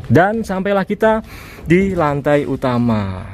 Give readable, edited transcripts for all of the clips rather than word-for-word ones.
Dan sampailah kita di lantai utama.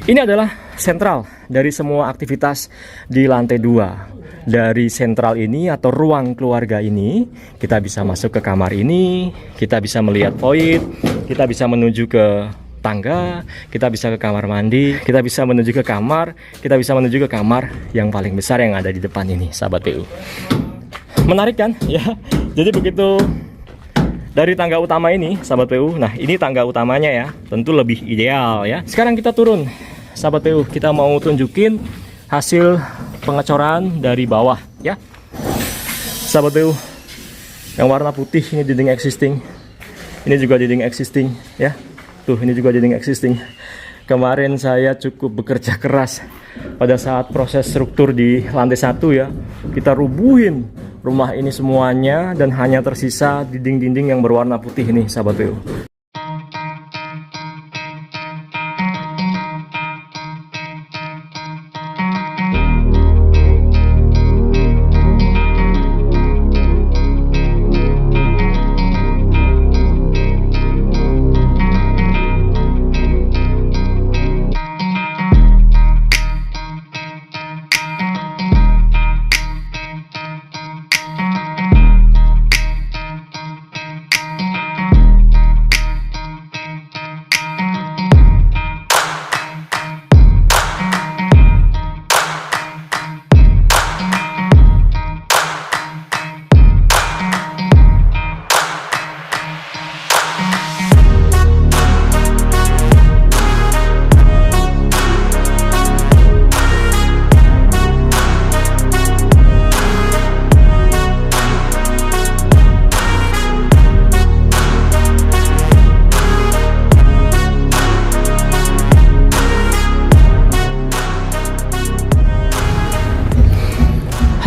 Ini adalah sentral dari semua aktivitas di lantai 2. Dari sentral ini atau ruang keluarga ini, kita bisa masuk ke kamar ini, kita bisa melihat void, kita bisa menuju ke tangga, kita bisa ke kamar mandi, kita bisa menuju ke kamar, kita bisa menuju ke kamar yang paling besar yang ada di depan ini, sahabat PU. Menarik kan? Ya. Jadi begitu dari tangga utama ini, sahabat PU. Nah, ini tangga utamanya ya, tentu lebih ideal ya. Sekarang kita turun, sahabat PU. Kita mau tunjukin hasil pengecoran dari bawah ya, sahabat PU. Yang warna putih ini dinding existing, ini juga dinding existing ya. Tuh, ini juga dinding existing. Kemarin saya cukup bekerja keras pada saat proses struktur di lantai 1 ya. Kita rubuhin rumah ini semuanya dan hanya tersisa dinding-dinding yang berwarna putih ini, sahabat PU.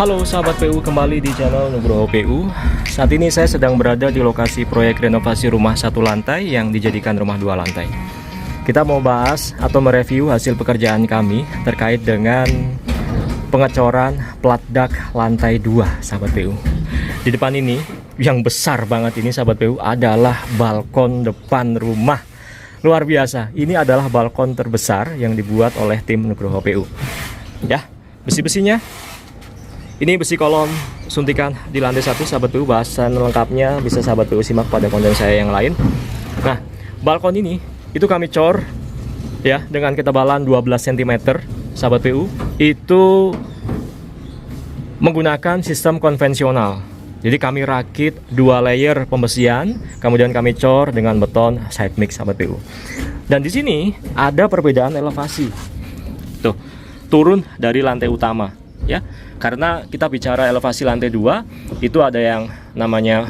Halo sahabat PU, kembali di channel Nugroho PU. Saat ini saya sedang berada di lokasi proyek renovasi rumah 1 lantai yang dijadikan rumah 2 lantai. Kita mau bahas atau mereview hasil pekerjaan kami terkait dengan pengecoran plat dak lantai 2, sahabat PU. Di depan ini, yang besar banget ini sahabat PU, adalah balkon depan rumah. Luar biasa, ini adalah balkon terbesar yang dibuat oleh tim Nugroho PU. Ya, besi-besinya ini besi kolom suntikan di lantai 1, sahabat PU. Bahasan lengkapnya bisa sahabat PU simak pada konten saya yang lain. Nah, balkon ini itu kami cor ya dengan ketebalan 12 cm, sahabat PU. Itu menggunakan sistem konvensional. Jadi kami rakit 2 layer pembesian, kemudian kami cor dengan beton side mix, sahabat PU. Dan di sini ada perbedaan elevasi. Tuh, turun dari lantai utama ya. Karena kita bicara elevasi lantai 2, itu ada yang namanya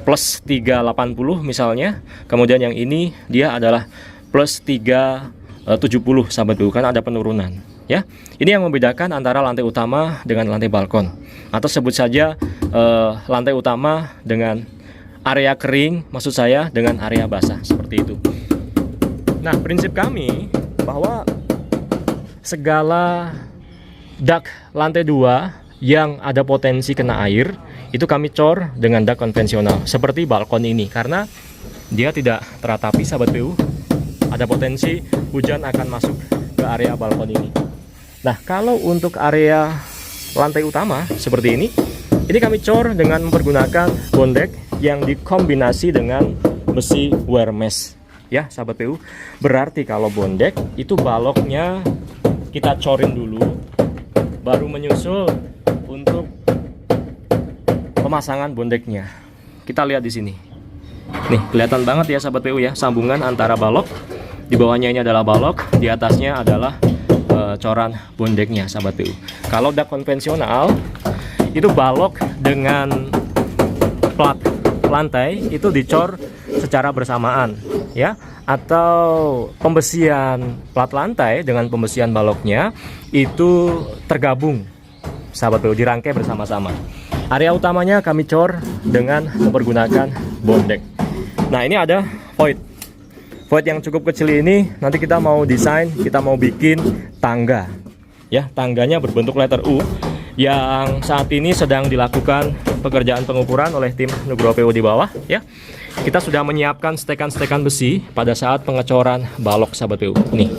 plus 380 misalnya. Kemudian yang ini dia adalah plus 370, sahabat PU, kan ada penurunan ya. Ini yang membedakan antara lantai utama dengan lantai balkon, atau sebut saja lantai utama dengan area kering, maksud saya dengan area basah, seperti itu. Nah, prinsip kami bahwa segala dak lantai 2 yang ada potensi kena air itu kami cor dengan dak konvensional seperti balkon ini, karena dia tidak teratapi, sahabat PU. Ada potensi hujan akan masuk ke area balkon ini. Nah, kalau untuk area lantai utama seperti ini kami cor dengan mempergunakan bondek yang dikombinasi dengan besi wear mesh ya, sahabat PU. Berarti kalau bondek itu baloknya kita corin dulu, baru menyusul untuk pemasangan bondeknya. Kita lihat di sini. Nih, kelihatan banget ya sahabat PU ya, sambungan antara balok. Di bawahnya ini adalah balok, di atasnya adalah coran bondeknya, sahabat PU. Kalau dak konvensional itu balok dengan plat lantai itu dicor secara bersamaan ya, atau pembesian plat lantai dengan pembesian baloknya itu tergabung, sahabat PU, dirangkai bersama-sama. Area utamanya kami cor dengan mempergunakan bondek. Nah, ini ada void yang cukup kecil ini. Nanti kita mau desain, kita mau bikin tangga ya. Tangganya berbentuk letter U yang saat ini sedang dilakukan pekerjaan pengukuran oleh tim Nugroho PU di bawah ya. kita sudah menyiapkan stekan-stekan besi pada saat pengecoran balok sahabat PU. Nih,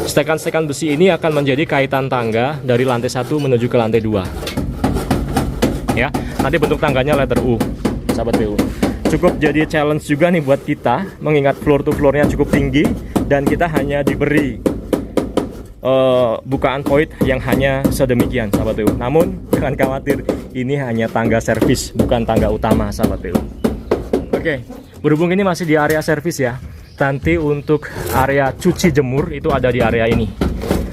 stekan-stekan besi ini akan menjadi kaitan tangga dari lantai 1 menuju ke lantai 2. Ya, nanti bentuk tangganya letter U, sahabat PU. Cukup jadi challenge juga nih buat kita, mengingat floor to floornya cukup tinggi dan kita hanya diberi bukaan void yang hanya sedemikian, sahabat PU. Namun jangan khawatir, ini hanya tangga servis, bukan tangga utama, sahabat PU. Oke, berhubung ini masih di area servis ya, nanti untuk area cuci jemur itu ada di area ini.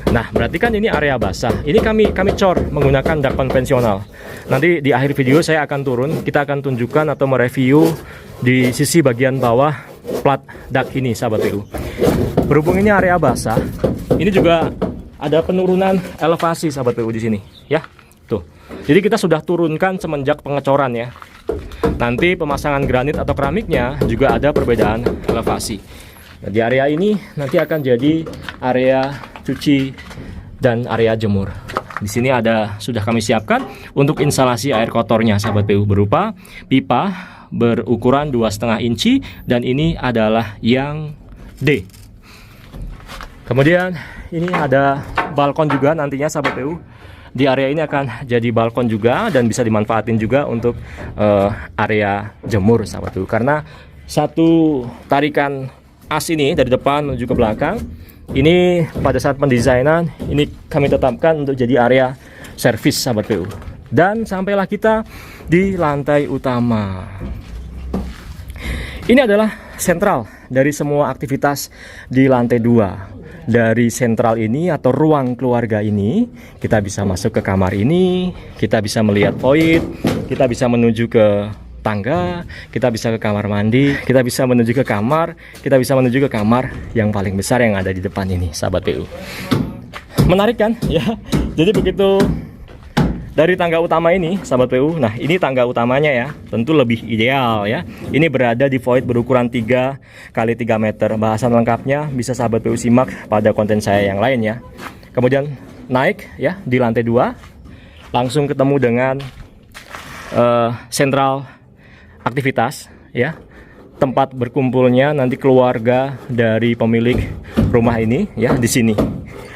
Nah, berarti kan ini area basah. Ini kami cor menggunakan dak konvensional. Nanti di akhir video saya akan turun, kita akan tunjukkan atau mereview di sisi bagian bawah plat dak ini, sahabat PU. Berhubung ini area basah, ini juga ada penurunan elevasi, sahabat PU, di sini, ya. Tuh. Jadi kita sudah turunkan semenjak pengecoran ya. Nanti pemasangan granit atau keramiknya juga ada perbedaan elevasi. Nah, di area ini nanti akan jadi area cuci dan area jemur. Di sini sudah kami siapkan untuk instalasi air kotornya, sahabat PU, berupa pipa berukuran 2,5 inci dan ini adalah yang D. Kemudian ini ada balkon juga nantinya, sahabat PU. Di area ini akan jadi balkon juga dan bisa dimanfaatin juga untuk area jemur, sahabat PU. Karena satu tarikan as ini dari depan menuju ke belakang, ini pada saat pendesainan ini kami tetapkan untuk jadi area servis, sahabat PU. Dan sampailah kita di lantai utama. Ini adalah sentral dari semua aktivitas di lantai 2. Dari sentral ini atau ruang keluarga ini, kita bisa masuk ke kamar ini, kita bisa melihat void, kita bisa menuju ke tangga, kita bisa ke kamar mandi, kita bisa menuju ke kamar, kita bisa menuju ke kamar yang paling besar yang ada di depan ini, sahabat PU. Menarik kan ya? Jadi begitu dari tangga utama ini, sahabat PU. Nah, ini tangga utamanya ya, tentu lebih ideal ya. Ini berada di void berukuran 3 x 3 meter. Bahasan lengkapnya bisa sahabat PU simak pada konten saya yang lain ya. Kemudian naik ya di lantai 2, langsung ketemu dengan sentral aktivitas ya, tempat berkumpulnya nanti keluarga dari pemilik rumah ini ya, di sini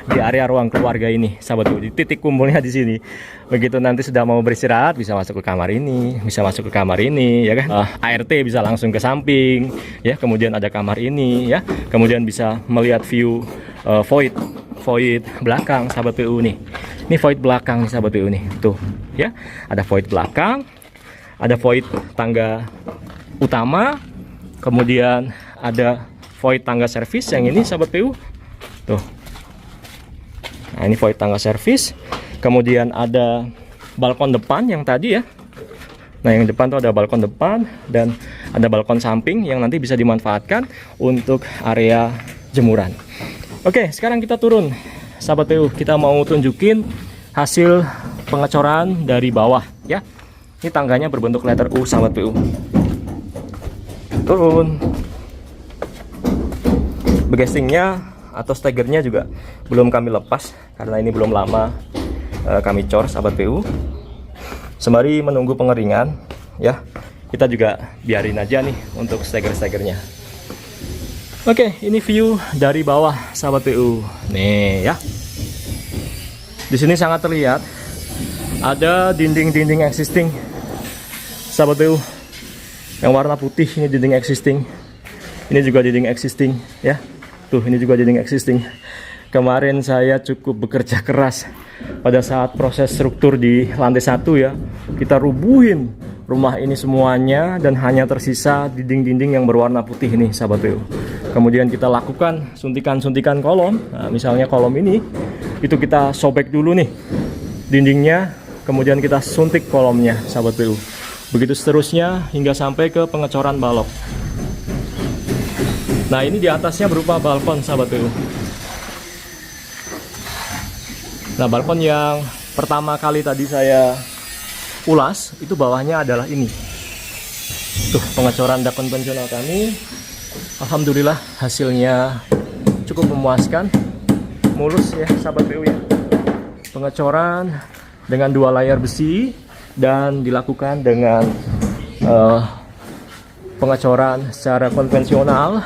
di area ruang keluarga ini, sahabat PU. Titik kumpulnya di sini. Begitu nanti sudah mau beristirahat bisa masuk ke kamar ini, bisa masuk ke kamar ini ya kan. ART bisa langsung ke samping ya, kemudian ada kamar ini ya, kemudian bisa melihat view void belakang, sahabat PU nih. Ini void belakang, sahabat PU nih. Tuh ya, ada void belakang, ada void tangga utama, kemudian ada void tangga servis yang ini, sahabat PU. Tuh. Nah, ini void tangga servis. Kemudian ada balkon depan yang tadi ya. Nah, yang depan tuh ada balkon depan dan ada balkon samping yang nanti bisa dimanfaatkan untuk area jemuran. Oke, sekarang kita turun, sahabat PU. Kita mau tunjukin hasil pengecoran dari bawah ya. Ini tangganya berbentuk letter U, sahabat PU. Turun. Begestingnya atau stegernya juga belum kami lepas karena ini belum lama kami cor, sahabat PU. Sembari menunggu pengeringan ya, kita juga biarin aja nih untuk stegernya. Oke, ini view dari bawah, sahabat PU. Nih ya, di sini sangat terlihat ada dinding-dinding existing, sahabat PU, yang warna putih. Ini dinding existing, ini juga dinding existing ya. Tuh, ini juga dinding existing. Kemarin saya cukup bekerja keras pada saat proses struktur di lantai 1 ya. Kita rubuhin rumah ini semuanya dan hanya tersisa dinding-dinding yang berwarna putih ini, sahabat PU. Kemudian kita lakukan suntikan-suntikan kolom. Nah, misalnya kolom ini itu kita sobek dulu nih dindingnya, kemudian kita suntik kolomnya, sahabat PU. Begitu seterusnya hingga sampai ke pengecoran balok. Nah, ini di atasnya berupa balkon, sahabat PU. Nah, balkon yang pertama kali tadi saya ulas, itu bawahnya adalah ini. Tuh, pengecoran dak konvensional kami. Alhamdulillah hasilnya cukup memuaskan. Mulus ya, sahabat PU ya. Pengecoran dengan 2 layar besi dan dilakukan dengan pengecoran secara konvensional,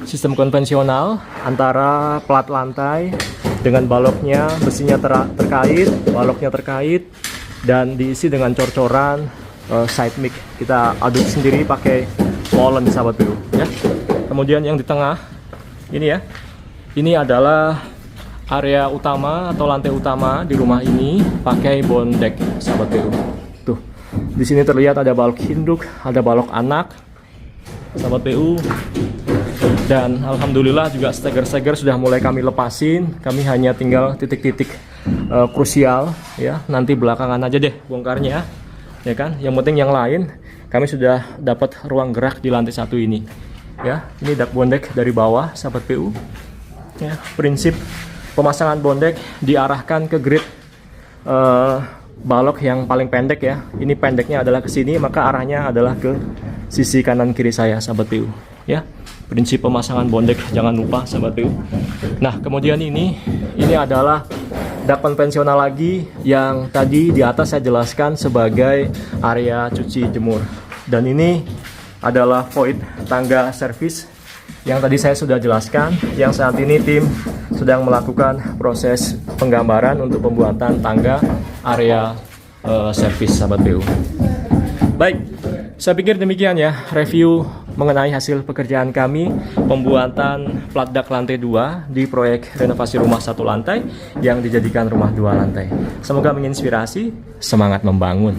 sistem konvensional antara plat lantai dengan baloknya, besinya terkait, baloknya terkait, dan diisi dengan cor-coran side mic. Kita aduk sendiri pakai molen, sahabat BU ya. Kemudian yang di tengah ini ya, ini adalah area utama atau lantai utama di rumah ini pakai bondek, sahabat BU. Tuh, di sini terlihat ada balok induk, ada balok anak, sahabat BU. Dan alhamdulillah juga steger-steger sudah mulai kami lepasin. Kami hanya tinggal titik-titik krusial ya. Nanti belakangan aja deh bongkarnya, ya kan. Yang penting yang lain kami sudah dapat ruang gerak di lantai 1 ini. Ya, ini dak bondek dari bawah, sahabat PU. Ya, prinsip pemasangan bondek diarahkan ke grid balok yang paling pendek ya. Ini pendeknya adalah ke sini, maka arahnya adalah ke sisi kanan kiri saya, sahabat PU. Ya. Prinsip pemasangan bondek jangan lupa, sahabat PU. Nah, kemudian ini adalah dak konvensional lagi yang tadi di atas saya jelaskan sebagai area cuci jemur. Dan ini adalah void tangga servis yang tadi saya sudah jelaskan, yang saat ini tim sedang melakukan proses penggambaran untuk pembuatan tangga area servis, sahabat PU. Baik, saya pikir demikian ya review mengenai hasil pekerjaan kami pembuatan plat dak lantai 2 di proyek renovasi rumah 1 lantai yang dijadikan rumah 2 lantai. Semoga menginspirasi, semangat membangun.